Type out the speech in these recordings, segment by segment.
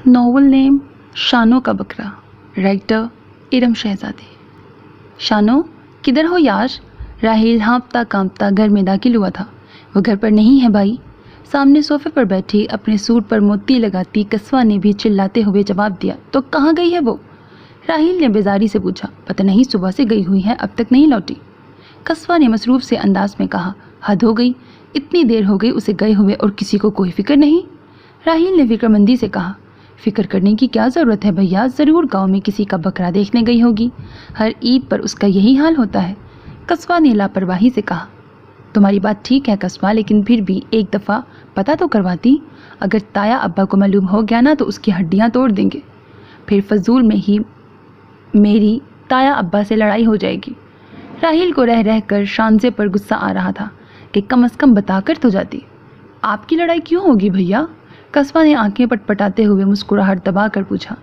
Novel name शानो का बकरा, writer Iram शहजादी। शानो, किधर हो यार? राहिल हाँफता कांपता घर में दाखिल हुआ था। वो घर पर नहीं है भाई। सामने सोफे पर बैठी अपने सूट पर मोती लगाती कस्बा ने भी चिल्लाते हुए जवाब दिया। तो कहाँ गई है वो? राहिल ने बेजारी से पूछा। पता नहीं, सुबह से गई हुई है, अब तक नहीं लौटी। कस्बा ने मसरूफ से अंदाज में कहा। हद हो गई, इतनी देर हो गई उसे गए हुए और किसी को कोई फिक्र नहीं। राहिल ने फिक्रमंदी से कहा। फिक्र करने की क्या ज़रूरत है भैया, ज़रूर गांव में किसी का बकरा देखने गई होगी। हर ईद पर उसका यही हाल होता है। कस्बा ने लापरवाही से कहा। तुम्हारी बात ठीक है कस्बा, लेकिन फिर भी एक दफ़ा पता तो करवाती। अगर ताया अब्बा को मालूम हो गया ना तो उसकी हड्डियाँ तोड़ देंगे। फिर फजूल में ही मेरी ताया अब्बा से लड़ाई हो जाएगी। राहिल को रह रह कर शानजे पर गुस्सा आ रहा था कि कम अज़ कम बताकर तो जाती। आपकी लड़ाई क्यों होगी भैया? कस्बा ने आंखें पटपटाते हुए मुस्कुराहट दबा कर पूछा।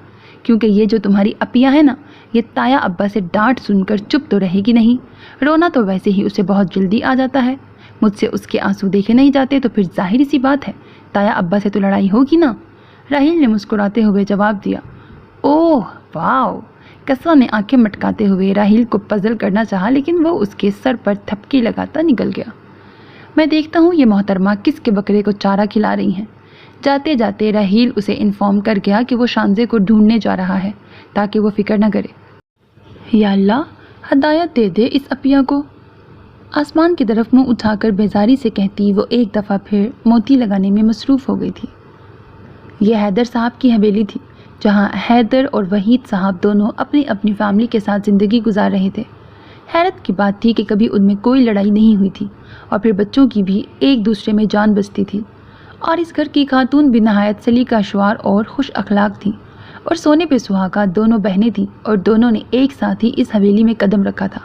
क्योंकि ये जो तुम्हारी अपिया है ना, ये ताया अब्बा से डांट सुनकर चुप तो रहेगी नहीं। रोना तो वैसे ही उसे बहुत जल्दी आ जाता है। मुझसे उसके आंसू देखे नहीं जाते तो फिर जाहिर सी बात है ताया अब्बा से तो लड़ाई होगी ना। राहिल ने मुस्कुराते हुए जवाब दिया। ओह वाह! कस्बा ने आंखें मटकाते हुए राहिल को पजल करना चाहा, लेकिन वो उसके सर पर थपकी लगाता निकल गया। मैं देखता हूँ ये मोहतरमा किसके बकरे को चारा खिला रही हैं। जाते जाते राहिल उसे इन्फॉर्म कर गया कि वो शानजे को ढूंढने जा रहा है ताकि वो फिक्र न करे। या अल्लाह, हदायत दे दे इस अपिया को। आसमान की तरफ मुंह उठाकर बेजारी से कहती वो एक दफ़ा फिर मोती लगाने में मसरूफ़ हो गई थी। यह हैदर साहब की हवेली थी, जहाँ हैदर और वहीद साहब दोनों अपनी अपनी फैमिली के साथ ज़िंदगी गुजार रहे थे। हैरत की बात थी कि कभी उनमें कोई लड़ाई नहीं हुई थी और फिर बच्चों की भी एक दूसरे में जान बसती थी। और इस घर की खातून भी नहायत सलीका शुआर और खुश अखलाक थी और सोने पे सुहागा दोनों बहनें थीं और दोनों ने एक साथ ही इस हवेली में कदम रखा था।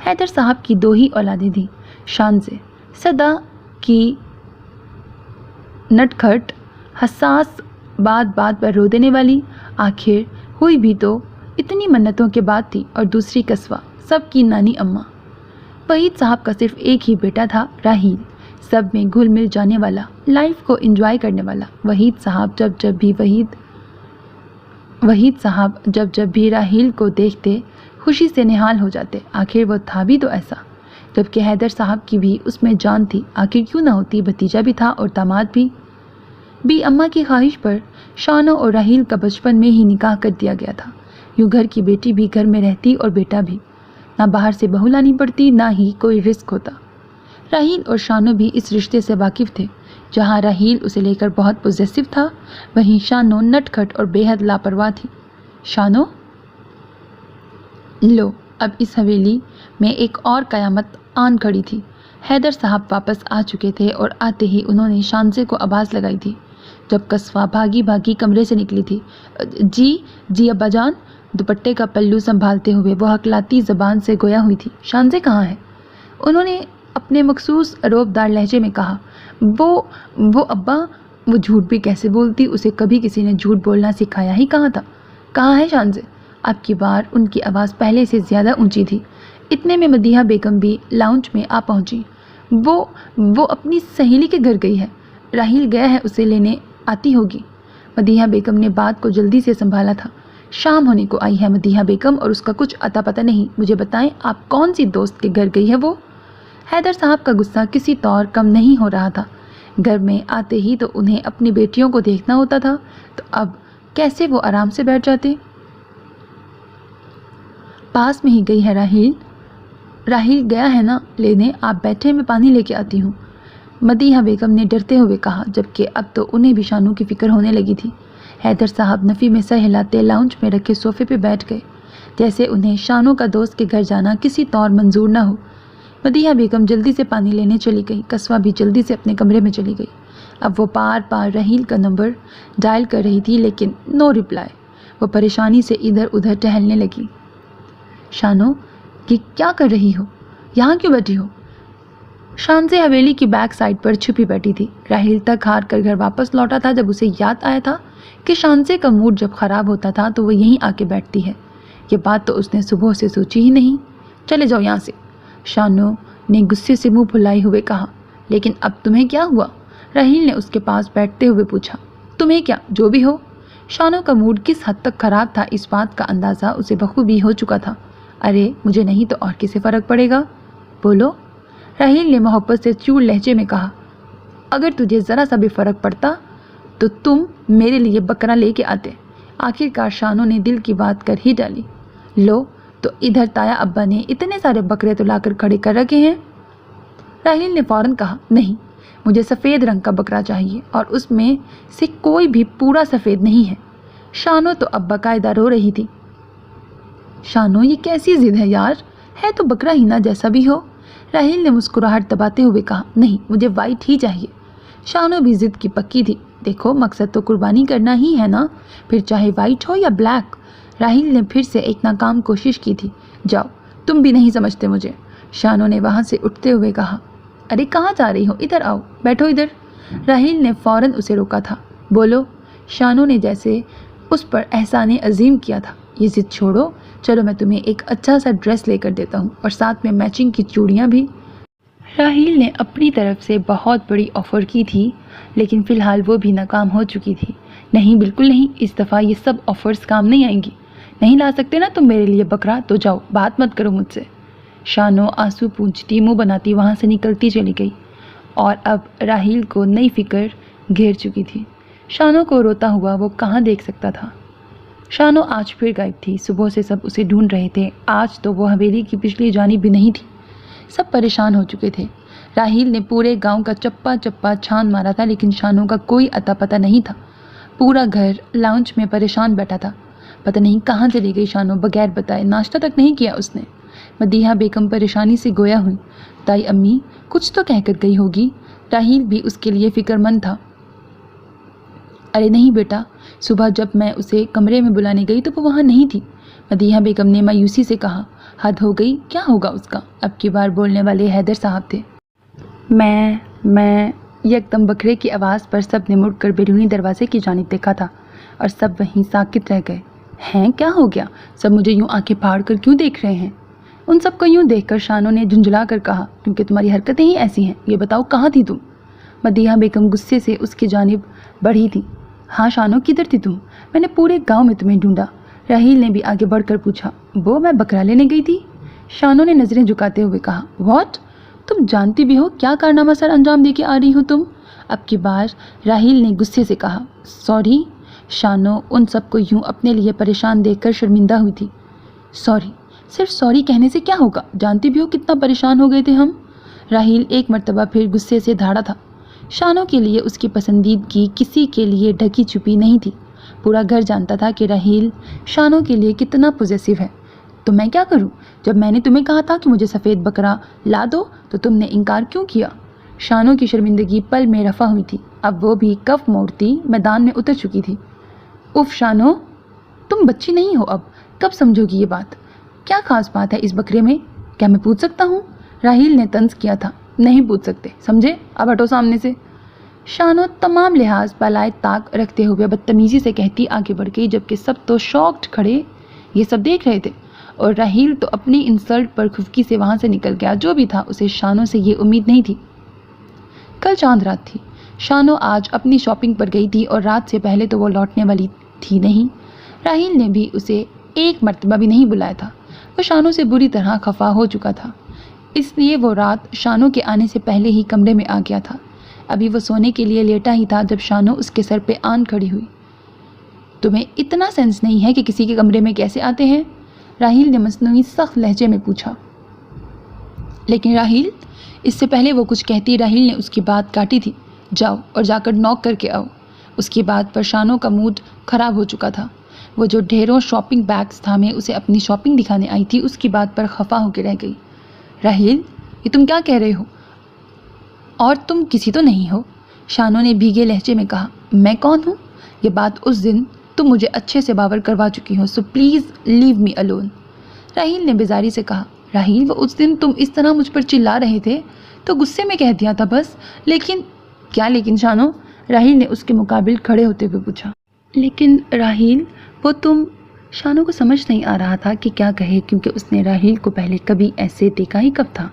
हैदर साहब की दो ही औलादें थीं, शानजे सदा की नटखट, हसास, बात बात पर रो देने वाली, आखिर हुई भी तो इतनी मन्नतों के बाद थी, और दूसरी कस्बा, सबकी नानी अम्मा। वहीद साहब का सिर्फ एक ही बेटा था, राहिल, सब में घुल मिल जाने वाला, लाइफ को एंजॉय करने वाला। वहीद साहब जब जब भी राहिल को देखते खुशी से निहाल हो जाते। आखिर वो था भी तो ऐसा। जबकि हैदर साहब की भी उसमें जान थी, आखिर क्यों ना होती, भतीजा भी था और दामाद भी। अम्मा की ख्वाहिश पर शानो और राहिल का बचपन में ही निकाह कर दिया गया था। यूँ घर की बेटी भी घर में रहती और बेटा भी। ना बाहर से बहू लानी पड़ती, ना ही कोई रिस्क होता। राहिल और शानो भी इस रिश्ते से वाकिफ़ थे। जहाँ राहिल उसे लेकर बहुत पॉजिटिव था, वहीं शानो नटखट और बेहद लापरवाह थी। शानो, लो, अब इस हवेली में एक और कयामत आन खड़ी थी। हैदर साहब वापस आ चुके थे और आते ही उन्होंने शानजे को आवाज़ लगाई थी। जब कस्बा भागी भागी कमरे से निकली थी। जी अब्बा जान। दुपट्टे का पल्लू संभालते हुए वो हकलाती ज़बान से गोया हुई थी। शानजे कहाँ है? उन्होंने अपने मखसूस रौबदार लहजे में कहा। वो अब्बा, वो झूठ भी कैसे बोलती, उसे कभी किसी ने झूठ बोलना सिखाया ही कहाँ था। कहाँ है शानजे? अब की बार उनकी आवाज़ पहले से ज़्यादा ऊंची थी। इतने में मदीहा बेगम भी लाउंज में आ पहुंची। वो अपनी सहेली के घर गई है। राहिल गया है, उसे लेने आती होगी। मदीहा बेगम ने बात को जल्दी से संभाला था। शाम होने को आई है मदीहा बेगम और उसका कुछ अता पता नहीं। मुझे बताएं, आप कौन सी दोस्त के घर गई है वो? हैदर साहब का गुस्सा किसी तौर कम नहीं हो रहा था। घर में आते ही तो उन्हें अपनी बेटियों को देखना होता था, तो अब कैसे वो आराम से बैठ जाते। पास में ही गई है राहिल गया है ना लेने, आप बैठे, मैं पानी लेके आती हूँ, मदीहा बेगम ने डरते हुए कहा। जबकि अब तो उन्हें भी शानू की फिक्र होने लगी थी। हैदर साहब नफ़ी में सर हिलाते लाउंज में रखे सोफे पे बैठ गए, जैसे उन्हें शानू का दोस्त के घर जाना किसी तौर मंजूर न हो। मदीहा बेगम जल्दी से पानी लेने चली गई। कस्बा भी जल्दी से अपने कमरे में चली गई। अब वो बार बार राहिल का नंबर डायल कर रही थी, लेकिन नो रिप्लाई। वो परेशानी से इधर उधर टहलने लगी। शानो, ये क्या कर रही हो? यहाँ क्यों बैठी हो? शानजे हवेली की बैक साइड पर छुपी बैठी थी। राहिल तक हार कर घर वापस लौटा था जब उसे याद आया था कि शानजे का मूड जब ख़राब होता था तो वो यहीं आके बैठती है। ये बात तो उसने सुबह से सोची ही नहीं। चले जाओ यहाँ से, शानो ने गुस्से से मुंह फुलाए हुए कहा। लेकिन अब तुम्हें क्या हुआ? राहिल ने उसके पास बैठते हुए पूछा। तुम्हें क्या, जो भी हो। शानू का मूड किस हद तक खराब था इस बात का अंदाज़ा उसे बखूबी हो चुका था। अरे मुझे नहीं तो और किसे फ़र्क पड़ेगा, बोलो, राहील ने मोहब्बत से चूड़ लहजे में कहा। अगर तुझे ज़रा सा भी फ़र्क पड़ता तो तुम मेरे लिए बकरा लेके आते। आखिरकार शानू ने दिल की बात कर ही डाली। लो तो इधर ताया अब्बा ने इतने सारे बकरे तो लाकर खड़े कर रखे हैं। राहील ने फौरन कहा, नहीं, मुझे सफ़ेद रंग का बकरा चाहिए और उसमें से कोई भी पूरा सफ़ेद नहीं है। शानू तो अब बाकायदा रो रही थी। शानू ये कैसी जिद है यार, है तो बकरा ही ना जैसा भी हो। राहील ने मुस्कुराहट दबाते हुए कहा, नहीं मुझे वाइट ही चाहिए। शानू भी जिद की पक्की थी। देखो मकसद तो कुर्बानी करना ही है ना, फिर चाहे वाइट हो या ब्लैक। राहील ने फिर से एक नाकाम कोशिश की थी। जाओ, तुम भी नहीं समझते मुझे, शानू ने वहाँ से उठते हुए कहा। अरे कहाँ जा रही हो, इधर आओ, बैठो इधर। राहील ने फ़ौरन उसे रोका था। बोलो, शानू ने जैसे उस पर एहसाने अजीम किया था। ये ज़िद छोड़ो, चलो मैं तुम्हें एक अच्छा सा ड्रेस लेकर देता हूँ और साथ में मैचिंग की चूड़ियाँ भी। राहील ने अपनी तरफ से बहुत बड़ी ऑफ़र की थी, लेकिन फ़िलहाल वो भी नाकाम हो चुकी थी। नहीं, बिल्कुल नहीं, इस दफ़ा ये सब ऑफ़र्स काम नहीं आएंगी। नहीं ला सकते ना तुम मेरे लिए बकरा, तो जाओ, बात मत करो मुझसे। शानू आंसू पूंछती मुंह बनाती वहाँ से निकलती चली गई और अब राहील को नई फिक्र घेर चुकी थी। शानू को रोता हुआ वो कहाँ देख सकता था। शानू आज फिर गायब थी। सुबह से सब उसे ढूंढ रहे थे। आज तो वो हवेली की पिछली जानिब भी नहीं थी। सब परेशान हो चुके थे। राहील ने पूरे गांव का चप्पा चप्पा छान मारा था, लेकिन शानू का कोई अता पता नहीं था। पूरा घर लाउंज में परेशान बैठा था। पता नहीं कहाँ चली गई शानू, बगैर बताए। नाश्ता तक नहीं किया उसने। मदीहा बेगम परेशानी से गोया हुई। ताई अम्मी कुछ तो कहकर गई होगी। राहील भी उसके लिए फ़िक्रमंद था। अरे नहीं बेटा, सुबह जब मैं उसे कमरे में बुलाने गई तो वो वहाँ नहीं थी। मदीहा बेगम ने मायूसी से कहा। हद हो गई, क्या होगा उसका। अब की बार बोलने वाले हैदर साहब थे। मैं यकदम बकरे की आवाज़ पर सब ने मुड़कर बैरूनी दरवाजे की जानिब देखा था और सब वहीं साकित रह गए। हैं, क्या हो गया, सब मुझे यूँ आंखें फाड़ कर क्यों देख रहे हैं। उन सबको यूँ देखकर शानू ने झुंझला कर कहा, क्योंकि तुम्हारी हरकतें ही ऐसी हैं। ये बताओ कहाँ थी तुम। मदीहा बेगम गुस्से से उसकी जानिब बढ़ी थी। हाँ शानू, किधर थी तुम, मैंने पूरे गांव में तुम्हें ढूंढा। राहील ने भी आगे बढ़कर पूछा। वो मैं बकरा लेने गई थी। शानू ने नज़रें झुकाते हुए कहा। व्हाट, तुम जानती भी हो क्या कारनामा सर अंजाम दे के आ रही हो तुम। अब की बार राहील ने गुस्से से कहा। सॉरी। शानू उन सबको यूँ अपने लिए परेशान देखकर शर्मिंदा हुई थी। सॉरी, सिर्फ सॉरी कहने से क्या होगा, जानती भी हो कितना परेशान हो गए थे हम। राहील एक मर्तबा फिर गुस्से से धाड़ा था। शानू के लिए उसकी पसंदीदगी किसी के लिए ढकी छुपी नहीं थी। पूरा घर जानता था कि राहील शानू के लिए कितना पॉजेसिव है। तो मैं क्या करूं? जब मैंने तुम्हें कहा था कि मुझे सफ़ेद बकरा ला दो तो तुमने इनकार क्यों किया? शानू की शर्मिंदगी पल में रफ़ा हुई थी। अब वो भी कफ मोड़ती मैदान में उतर चुकी थी। उफ शानू, तुम बच्ची नहीं हो अब, कब समझोगी ये बात? क्या खास बात है इस बकरे में, क्या मैं पूछ सकता हूँ? राहील ने तंज किया था। नहीं पूछ सकते, समझे, अब हटो सामने से। शानू तमाम लिहाज बलाए ताक रखते हुए बदतमीज़ी से कहती आगे बढ़ गई, जबकि सब तो शॉक्ड खड़े ये सब देख रहे थे और राहील तो अपनी इंसल्ट पर खुफकी से वहाँ से निकल गया। जो भी था उसे शानू से ये उम्मीद नहीं थी। कल चांद रात थी। शानू आज अपनी शॉपिंग पर गई थी और रात से पहले तो वो लौटने वाली थी नहीं। राहील ने भी उसे एक मर्तबा भी नहीं बुलाया था। वो शानू से बुरी तरह खफा हो चुका था, इसलिए वो रात शानू के आने से पहले ही कमरे में आ गया था। अभी वो सोने के लिए लेटा ही था जब शानू उसके सर पे आन खड़ी हुई। तुम्हें इतना सेंस नहीं है कि किसी के कमरे में कैसे आते हैं? राहील ने मसनूई सख्त लहजे में पूछा। लेकिन राहील, इससे पहले वो कुछ कहती राहील ने उसकी बात काटी थी। जाओ और जाकर नॉक करके आओ। उसकी बात पर शानू का मूड ख़राब हो चुका था। वो जो ढेरों शॉपिंग बैग्स थामे उसे अपनी शॉपिंग दिखाने आई थी, उसकी बात पर खफा होकर रह गई। राहील, ये तुम क्या कह रहे हो? और तुम किसी तो नहीं हो? शानू ने भीगे लहजे में कहा। मैं कौन हूँ? ये बात उस दिन तुम मुझे अच्छे से बावर करवा चुकी हो, so please leave me alone. Raheel ने बेजारी से कहा। राहील, वो उस दिन तुम इस तरह मुझ पर चिल्ला रहे थे तो गुस्से में कह दिया था बस। लेकिन क्या लेकिन शानू? राहील ने उसके मुकाबिल खड़े होते हुए पूछा। लेकिन राहील, वो तुम। शानू को समझ नहीं आ रहा था कि क्या कहे, क्योंकि उसने राहील को पहले कभी ऐसे देखा ही कब था।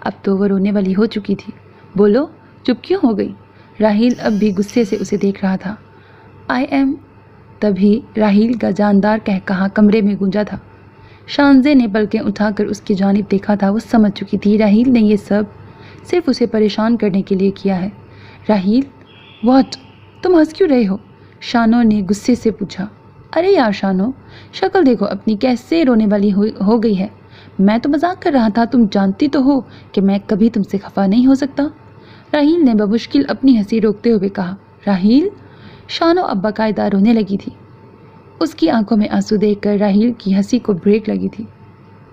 अब तो वो रोने वाली हो चुकी थी। बोलो, चुप क्यों हो गई? राहील अब भी गुस्से से उसे देख रहा था। आई एम तभी राहील का जानदार कहकहा कमरे में गूंजा था। शानजे ने पलकें उठाकर उसकी जानिब देखा था। वो समझ चुकी थी राहील ने ये सब सिर्फ उसे परेशान करने के लिए किया है। राहील, व्हाट, तुम हंस क्यों रहे हो? शानो ने गुस्से से पूछा। अरे यार शानो, शक्ल देखो अपनी कैसे रोने वाली हो गई है। मैं तो मजाक कर रहा था, तुम जानती तो हो कि मैं कभी तुमसे खफा नहीं हो सकता। राहील ने बमुश्किल अपनी हंसी रोकते हुए कहा। राहील? शानो अब बाकायदा रोने लगी थी। उसकी आंखों में आंसू देखकर राहील की हंसी को ब्रेक लगी थी।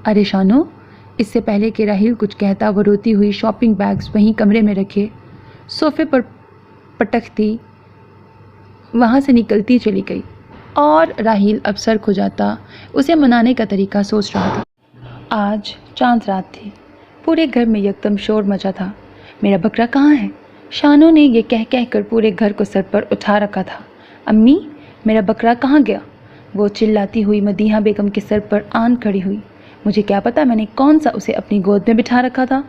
अरे शानो, इससे पहले कि राहील कुछ कहता वो रोती हुई शॉपिंग बैग्स वहीं कमरे में रखे सोफे पर पटकती वहाँ से निकलती चली गई और राहील अब सर खो जाता उसे मनाने का तरीका सोच रहा था। आज चांद रात थी। पूरे घर में यकदम शोर मचा था। मेरा बकरा कहाँ है? शानो ने ये कह कह कर पूरे घर को सर पर उठा रखा था। अम्मी, मेरा बकरा कहाँ गया? वो चिल्लाती हुई मदीहा बेगम के सर पर आन खड़ी हुई। मुझे क्या पता मैंने कौन सा उसे अपनी गोद में बिठा रखा था।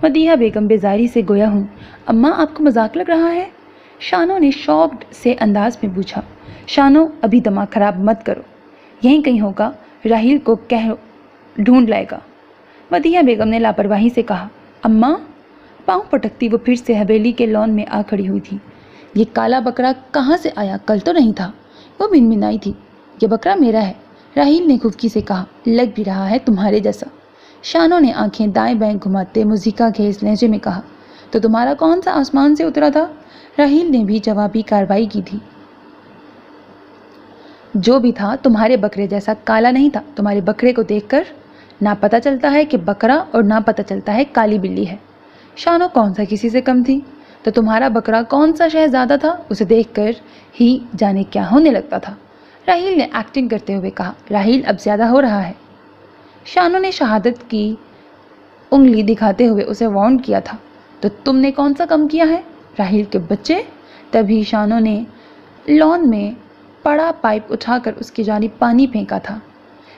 मदीहा बेगम बेजारी से गोया हूँ। अम्मा, आपको मजाक लग रहा है? शानो ने शॉक्ड से अंदाज में पूछा। शानो, अभी दिमाग खराब मत करो, यहीं कहीं होगा, राहील को कह ढूंढ लाएगा। मदीहा बेगम ने लापरवाही से कहा। अम्मा? पाँव पटकती वो फिर से हवेली के लॉन में आ खड़ी हुई थी। ये काला बकरा कहाँ से आया? कल तो नहीं था। वो मिनमिनाई थी। ये बकरा मेरा है, राहील ने खुफकी से कहा। लग भी रहा है तुम्हारे जैसा। शानो ने आंखें दाएं बाएं घुमाते मुज़िका के इस लहजे में कहा। तो तुम्हारा कौन सा आसमान से उतरा था? राहील ने भी जवाबी कार्रवाई की थी। जो भी था तुम्हारे बकरे जैसा काला नहीं था। तुम्हारे बकरे को देखकर ना पता चलता है कि बकरा और ना पता चलता है काली बिल्ली है। शानो कौन सा किसी से कम थी? तो तुम्हारा बकरा कौन सा शहजादा था? उसे देखकर ही जाने क्या होने लगता था। राहील ने एक्टिंग करते हुए कहा। राहील, अब ज़्यादा हो रहा है। शानो ने शहादत की उंगली दिखाते हुए उसे वार्न किया था। तो तुमने कौन सा कम किया है? राहील के बच्चे। तभी शानो ने लॉन में पड़ा पाइप उठाकर उसकी जानिब पानी फेंका था।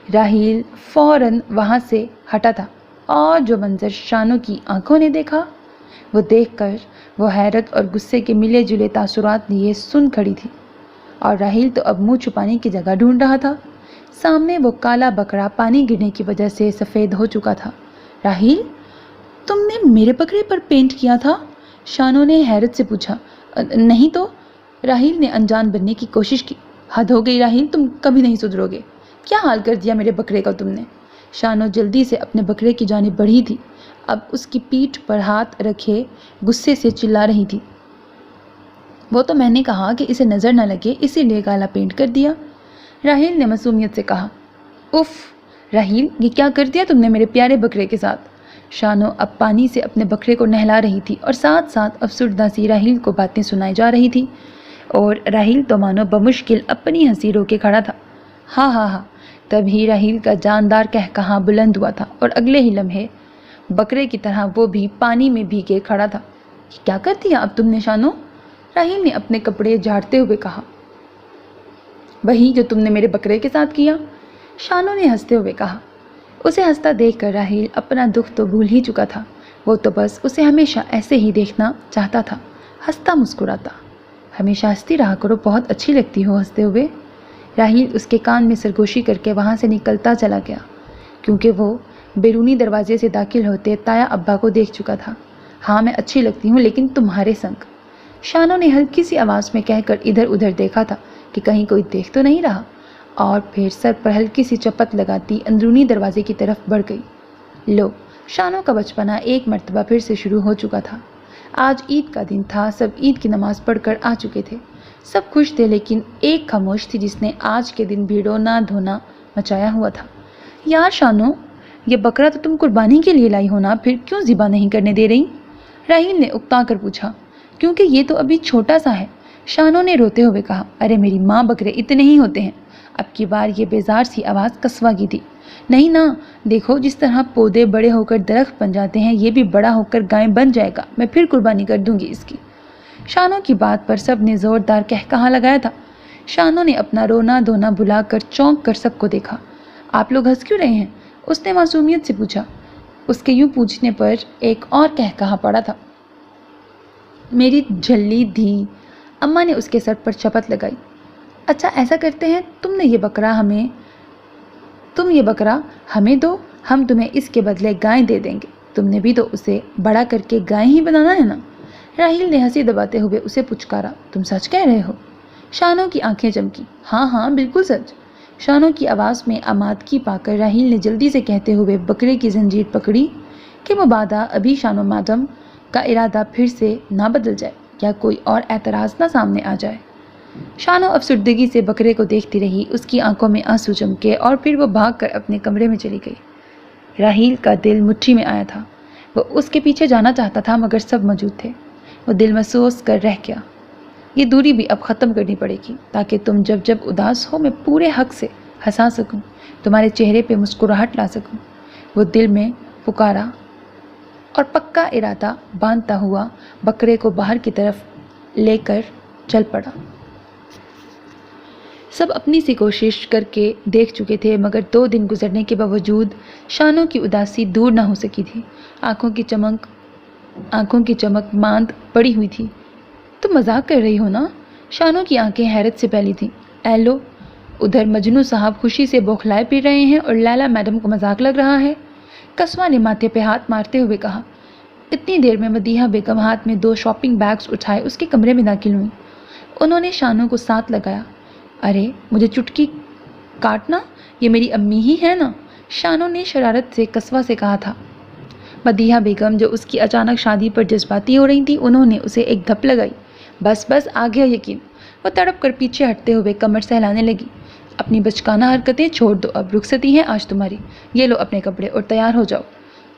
राहील फौरन वहाँ से हटा था और जो मंजर शानो की आंखों ने देखा वो देखकर वो हैरत और गुस्से के मिले जुले तासुरात लिए सुन खड़ी थी। और राहील तो अब मुंह छुपाने की जगह ढूंढ रहा था। सामने वो काला बकरा पानी गिरने की वजह से सफ़ेद हो चुका था। राहील, तुमने मेरे बकरे पर पेंट किया था? शानो ने हैरत से पूछा। नहीं तो। राहील ने अनजान बनने की कोशिश की। हद हो गई राहील, तुम कभी नहीं सुधरोगे। क्या हाल कर दिया मेरे बकरे का तुमने? शानो जल्दी से अपने बकरे की जानिब बढ़ी थी। अब उसकी पीठ पर हाथ रखे गुस्से से चिल्ला रही थी। वो तो मैंने कहा कि इसे नज़र न लगे, इसीलिए काला पेंट कर दिया। राहील ने मासूमियत से कहा। उफ राहील, ये क्या कर दिया तुमने मेरे प्यारे बकरे के साथ? शानो अब पानी से अपने बकरे को नहला रही थी और साथ साथ अफसुर्दा सी राहील को बातें सुनाई जा रही थी। और राहील तो मानो बमुश्किल अपनी हंसी रोके खड़ा था। हाँ हाँ हाँ। तभी राहील का जानदार कहकहा बुलंद हुआ था और अगले ही लम्हे बकरे की तरह वो भी पानी में भीगे खड़ा था। क्या कर दिया अब तुमने शानो? राहील ने अपने कपड़े झाड़ते हुए कहा। वही जो तुमने मेरे बकरे के साथ किया, शानो ने हंसते हुए कहा। उसे हंसता देखकर राहील अपना दुख तो भूल ही चुका था। वो तो बस उसे हमेशा ऐसे ही देखना चाहता था, हंसता मुस्कुराता। हमेशा हंसती रहा करो, बहुत अच्छी लगती हो हंसते हुए। राहील उसके कान में सरगोशी करके वहाँ से निकलता चला गया, क्योंकि वो बैरूनी दरवाजे से दाखिल होते ताया अब्बा को देख चुका था। हाँ, मैं अच्छी लगती हूँ, लेकिन तुम्हारे संग। शानो ने हल्की सी आवाज़ में कहकर इधर उधर देखा था कि कहीं कोई देख तो नहीं रहा, और फिर सर पर हल्की सी चपत लगाती अंदरूनी दरवाजे की तरफ बढ़ गई। लो, शानो का बचपना एक मर्तबा फिर से शुरू हो चुका था। आज ईद का दिन था, सब ईद की नमाज़ पढ़कर आ चुके थे। सब खुश थे, लेकिन एक खामोश थी जिसने आज के दिन भी रोना धोना मचाया हुआ था। यार शानो, ये बकरा तो तुम कुर्बानी के लिए लाई हो ना, फिर क्यों ज़िबा नहीं करने दे रही? राहील ने उकता कर पूछा। क्योंकि ये तो अभी छोटा सा है, शानो ने रोते हुए कहा। अरे मेरी माँ, बकरे इतने ही होते हैं। अब की बार ये बेजार सी आवाज़ कस्बा की थी। नहीं ना, देखो जिस तरह पौधे बड़े होकर दरख्त बन जाते हैं, ये भी बड़ा होकर गाय बन जाएगा। मैं फिर कुर्बानी कर दूंगी इसकी। शानो की बात पर सब ने ज़ोरदार कहकहा लगाया था। शानो ने अपना रोना धोना भुलाकर चौंक कर सबको देखा। आप लोग हंस क्यों रहे हैं? उसने मासूमियत से पूछा। उसके यूं पूछने पर एक और कहकहा पड़ा था। मेरी झल्ली धी, अम्मा ने उसके सर पर चपत लगाई। اچھا ایسا کرتے ہیں، تم یہ بکرا ہمیں دو، ہم تمہیں اس کے بدلے گائے دے دیں گے، تم نے بھی تو اسے بڑا کر کے گائے ہی بنانا ہے نا۔ راہیل نے ہنسی دباتے ہوئے اسے پچکارا، تم سچ کہہ رہے ہو؟ شانو کی آنکھیں چمکی، ہاں ہاں بالکل سچ۔ شانو کی آواز میں آمادگی پا کر راہیل نے جلدی سے کہتے ہوئے بکرے کی زنجیر پکڑی کہ مبادا ابھی شانو میڈم کا ارادہ پھر سے نہ بدل جائے یا کوئی اور اعتراض نہ سامنے آ جائے۔ شانو افسردگی سے بکرے کو دیکھتی رہی، اس کی آنکھوں میں آنسو چمکے اور پھر وہ بھاگ کر اپنے کمرے میں چلی گئی۔ راہیل کا دل مٹھی میں آیا تھا، وہ اس کے پیچھے جانا چاہتا تھا مگر سب موجود تھے۔ وہ دل محسوس کر رہ گیا، یہ دوری بھی اب ختم کرنی پڑے گی تاکہ تم جب جب اداس ہو میں پورے حق سے ہنسا سکوں، تمہارے چہرے پہ مسکراہٹ لا سکوں۔ وہ دل میں پکارا اور پکا ارادہ باندھتا ہوا بکرے کو باہر کی طرف لے کر چل پڑا۔ سب اپنی سی کوشش کر کے دیکھ چکے تھے مگر 2 دن گزرنے کے باوجود شانو کی اداسی دور نہ ہو سکی تھی۔ آنکھوں کی چمک ماند پڑی ہوئی تھی۔ تم مذاق کر رہی ہو نا؟ شانو کی آنکھیں حیرت سے پھیلی تھیں۔ اے لو، ادھر مجنو صاحب خوشی سے بوکھلائے پھر رہے ہیں اور لیلا میڈم کو مذاق لگ رہا ہے۔ قصوہ نے ماتھے پہ ہاتھ مارتے ہوئے کہا۔ اتنی دیر میں مدیحہ بیگم ہاتھ میں 2 شاپنگ بیگز اٹھائے اس کے کمرے میں داخل ہوئیں۔ انہوں نے شانو کو ساتھ لگایا۔ ارے مجھے چٹکی کاٹنا، یہ میری امی ہی ہے نا؟ شانو نے شرارت سے قصوہ سے کہا تھا۔ مدیحہ بیگم جو اس کی اچانک شادی پر جذباتی ہو رہی تھی، انہوں نے اسے ایک دھپ لگائی۔ بس بس آ گیا یقین۔ وہ تڑپ کر پیچھے ہٹتے ہوئے کمر سہلانے لگی۔ اپنی بچکانہ حرکتیں چھوڑ دو، اب رخصتی ہے آج تمہاری، یہ لو اپنے کپڑے اور تیار ہو جاؤ۔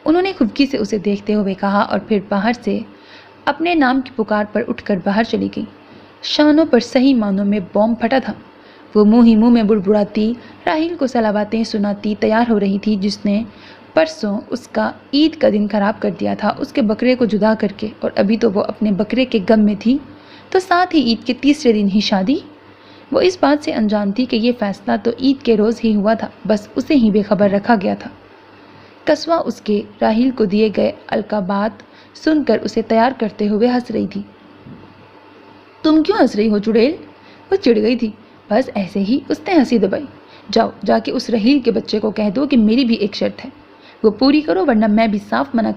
انہوں نے خفگی سے اسے دیکھتے ہوئے کہا اور پھر باہر سے اپنے نام کی پکار پر اٹھ کر باہر چلی گئی۔ شانو پر صحیح معنوں میں بوم پھٹا تھا۔ وہ منہ ہی منہ میں بڑبڑاتی راہیل کو صلاباتیں سناتی تیار ہو رہی تھی جس نے پرسوں اس کا عید کا دن خراب کر دیا تھا اس کے بکرے کو جدا کر کے، اور ابھی تو وہ اپنے بکرے کے غم میں تھی، تو ساتھ ہی عید کے تیسرے دن ہی شادی۔ وہ اس بات سے انجان تھی کہ یہ فیصلہ تو عید کے روز ہی ہوا تھا، بس اسے ہی بے خبر رکھا گیا تھا۔ قصوہ اس کے راہیل کو دیے گئے القابات سن کر اسے تیار کرتے ہوئے ہنس رہی تھی۔ تم کیوں ہنس رہی ہو چڑیل؟ وہ چڑ گئی تھی۔ بس ایسے ہی، اس نے ہنسی دبائی۔ جاؤ جا کے اس رحیل کے بچے کو کہہ دو کہ میری بھی ایک شرط ہے، وہ پوری کرو ورنہ میں بھی صاف منع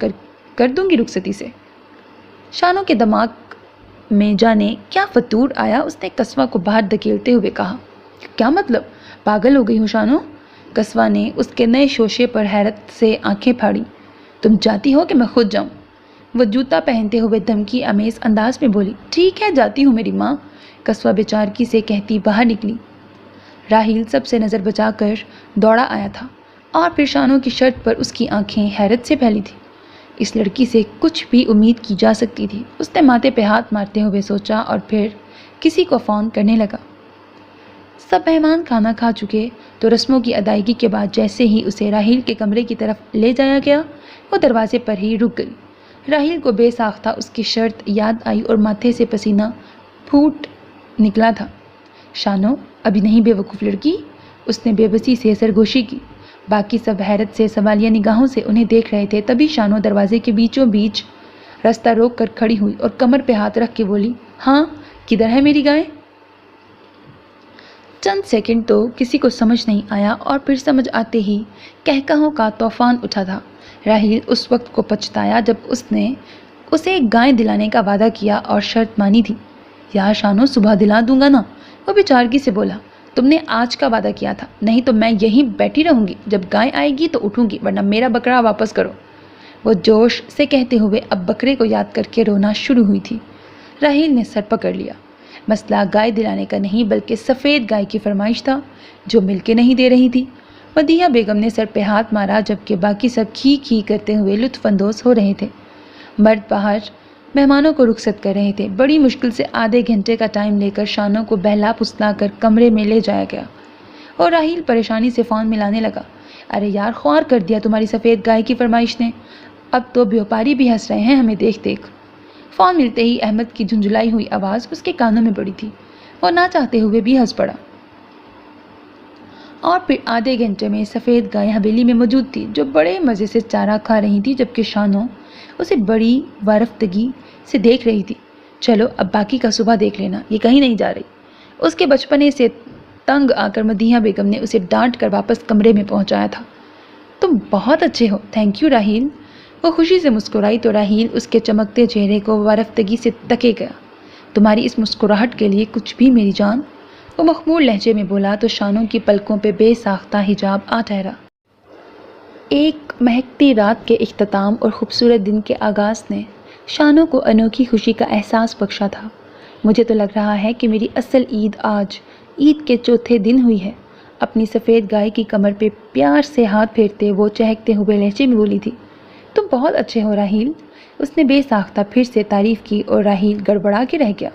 کر دوں گی رخصتی سے۔ شانو کے دماغ میں جانے کیا فطور آیا، اس نے قصوہ کو باہر دھکیلتے ہوئے کہا۔ کیا مطلب؟ پاگل ہو گئی ہو شانو؟ قصوہ نے اس کے نئے شوشے پر حیرت سے آنکھیں پھاڑی۔ تم چاہتی ہو کہ میں خود جاؤں؟ وہ جوتا پہنتے ہوئے دھمکی آمیز انداز میں بولی۔ ٹھیک ہے جاتی ہوں میری ماں، قصوہ بیچارگی سے کہتی باہر نکلی۔ راہیل سب سے نظر بچا کر دوڑا آیا تھا اور پھر شانو کی شرط پر اس کی آنکھیں حیرت سے پھیلی تھی۔ اس لڑکی سے کچھ بھی امید کی جا سکتی تھی، اس نے ماتھے پہ ہاتھ مارتے ہوئے سوچا اور پھر کسی کو فون کرنے لگا۔ سب مہمان کھانا کھا چکے تو رسموں کی ادائیگی کے بعد جیسے ہی اسے راہیل کے کمرے کی طرف لے جایا گیا، وہ دروازے پر ہی رک گئی۔ راہیل کو بے ساختہ اس کی شرط یاد آئی اور ماتھے سے پسینہ پھوٹ نکلا تھا۔ شانو ابھی نہیں بے وقوف لڑکی، اس نے بے بسی سے سرگوشی کی۔ باقی سب حیرت سے سوالیہ نگاہوں سے انہیں دیکھ رہے تھے، تبھی شانو دروازے کے بیچوں بیچ راستہ روک کر کھڑی ہوئی اور کمر پہ ہاتھ رکھ کے بولی، ہاں کدھر ہے میری گائے؟ چند سیکنڈ تو کسی کو سمجھ نہیں آیا اور پھر سمجھ آتے ہی کہکہوں کا طوفان اٹھا تھا۔ راہیل اس وقت کو پچھتایا جب اس نے اسے ایک گائے دلانے کا وعدہ کیا اور شرط مانی تھی۔ یار شانو صبح دلا دوں گا نا، وہ بیچارگی سے بولا۔ تم نے آج کا وعدہ کیا تھا، نہیں تو میں یہیں بیٹھی رہوں گی، جب گائے آئے گی تو اٹھوں گی ورنہ میرا بکرا واپس کرو۔ وہ جوش سے کہتے ہوئے اب بکرے کو یاد کر کے رونا شروع ہوئی تھی۔ راہیل نے سر پکڑ لیا۔ مسئلہ گائے دلانے کا نہیں بلکہ سفید گائے کی فرمائش تھا جو مل کے نہیں دے رہی تھی۔ مدیحہ بیگم نے سر پہ ہاتھ مارا جبکہ باقی سب کھی کھی کرتے ہوئے لطف اندوز ہو رہے تھے۔ مرد باہر مہمانوں کو رخصت کر رہے تھے۔ بڑی مشکل سے آدھے گھنٹے کا ٹائم لے کر شانو کو بہلا پھسلا کر کمرے میں لے جایا گیا اور راہیل پریشانی سے فون ملانے لگا۔ ارے یار خوار کر دیا تمہاری سفید گائے کی فرمائش نے، اب تو بیوپاری بھی ہنس رہے ہیں ہمیں دیکھ دیکھ۔ فون ملتے ہی احمد کی جھنجھلائی ہوئی آواز اس کے کانوں میں پڑی تھی، وہ نہ چاہتے ہوئے بھی ہنس پڑا۔ اور پھر آدھے گھنٹے میں سفید گائے حویلی میں موجود تھی جو بڑے مزے سے چارہ کھا رہی تھی، جبکہ شانو اسے بڑی وارفتگی سے دیکھ رہی تھی۔ چلو اب باقی کا صبح دیکھ لینا، یہ کہیں نہیں جا رہی۔ اس کے بچپنے سے तंग आकर मदीहा बेगम ने उसे डांट कर वापस कमरे में पहुंचाया था। तुम बहुत अच्छे हो, थैंक यू राहील। वो खुशी से मुस्कुराई तो राहील उसके चमकते चेहरे को वारफ्तगी से तके गया। तुम्हारी इस मुस्कुराहट के लिए कुछ भी मेरी जान, वो मखमूर लहजे में बोला तो शानों की पलकों पे बेसाख्ता हिजाब आ ठहरा। एक महकती रात के इख्तिताम और ख़ूबसूरत दिन के आगाज़ ने शानों को अनोखी खुशी का एहसास बख्शा था। मुझे तो लग रहा है कि मेरी असल ईद आज ईद के चौथे दिन हुई है। अपनी सफ़ेद गाय की कमर पे प्यार से हाथ फेरते वो चहकते हुए लहजे में बोली थी। तुम बहुत अच्छे हो राहील। उसने बेसाख्ता फिर से तारीफ़ की और राहील गड़बड़ा के रह गया।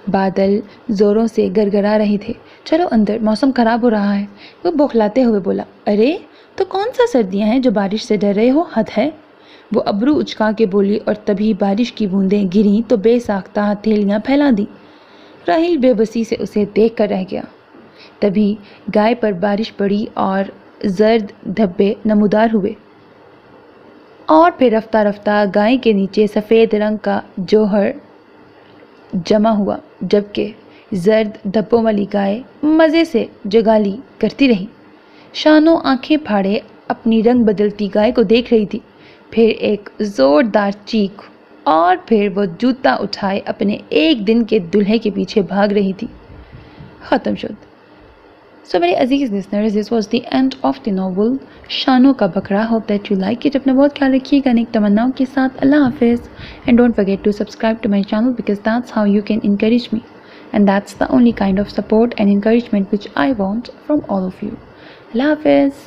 बादल ज़ोरों से गरगरा रहे थे। चलो अंदर, मौसम ख़राब हो रहा है, वो बौखलाते हुए बोला। अरे तो कौन सा सर्दियाँ हैं जो बारिश से डर रहे हो, हद है, वो अबरू उचका के बोली और तभी बारिश की बूंदें गिरीं तो बेसाख्ता हथेलियाँ फैला दी। राहील बेबसी से उसे देख कर रह गया। तभी गाय पर बारिश पड़ी और जर्द धब्बे नमूदार हुए और फिर रफ्ता रफ्ता गाय के नीचे सफ़ेद रंग का जौहर जमा हुआ, जबकि जर्द धब्बों वाली गाय मज़े से जगाली करती रही। शानों आंखें फाड़े अपनी रंग बदलती गाय को देख रही थी। फिर एक ज़ोरदार चीख और फिर वो जूता उठाए अपने एक दिन के दूल्हे के पीछे भाग रही थी। ख़त्म शुद। सो मेरे अजीज़ listeners, this was the end of the novel शानों का बकरा। Hope that you like it. अपना बहुत ख्याल रखिएगा नेक तमन्नाओं के साथ। अल्लाह हाफिज़ and don't forget to subscribe to my channel because that's how you can encourage me and that's the only kind of support and encouragement which I want from all of you. Allah Hafiz.